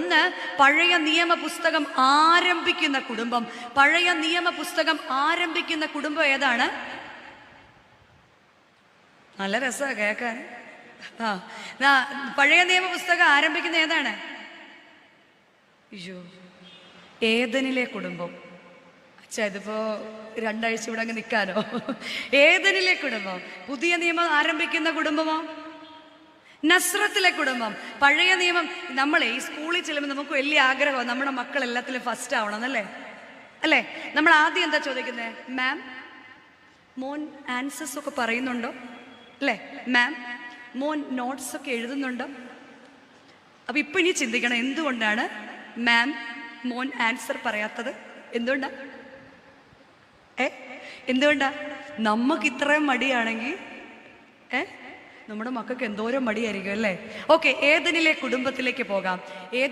ഒന്ന്, പഴയ നിയമ പുസ്തകം ആരംഭിക്കുന്ന കുടുംബം. പഴയ നിയമ പുസ്തകം ആരംഭിക്കുന്ന കുടുംബം ഏതാണ്? നല്ല രസമാണ് കേൾക്കാൻ. പഴയ നിയമ പുസ്തകം ആരംഭിക്കുന്ന ഏതാണ്? അയ്യോ, ഏദനിലെ കുടുംബം. അച്ഛാ, ഇതിപ്പോ 2 ആഴ്ച ഇവിടെ അങ്ങ് നിൽക്കാനോ? ഏദനിലെ കുടുംബം. പുതിയ നിയമം ആരംഭിക്കുന്ന കുടുംബമോ? നസ്രത്തിലെ കുടുംബം. പഴയ നിയമം. നമ്മളെ ഈ സ്കൂളിൽ ചെല്ലുമ്പോൾ നമുക്ക് വലിയ ആഗ്രഹമാണ് നമ്മുടെ മക്കൾ എല്ലാത്തിലും ഫസ്റ്റ് ആവണം എന്നല്ലേ? അല്ലേ? നമ്മൾ ആദ്യം എന്താ ചോദിക്കുന്നത്? മാം, മോൻ ആൻസേഴ്സ് ഒക്കെ പറയുന്നുണ്ടോ? അല്ലേ? മാം, മോൻ നോട്ട്സ് ഒക്കെ എഴുതുന്നുണ്ടോ? അപ്പൊ ഇപ്പൊ ഇനി ചിന്തിക്കണം, എന്തുകൊണ്ടാണ് മാം മോൻ ആൻസർ പറയാത്തത്? എന്തുകൊണ്ടാ? എന്തുകൊണ്ടാ? നമുക്ക് ഇത്രയും മടിയാണെങ്കിൽ നമ്മുടെ മക്കൾക്ക് എന്തോരം മടിയായിരിക്കും അല്ലേ? ഓക്കെ, ഏദനിലെ കുടുംബത്തിലേക്ക് പോകാം. ഏദനിലെ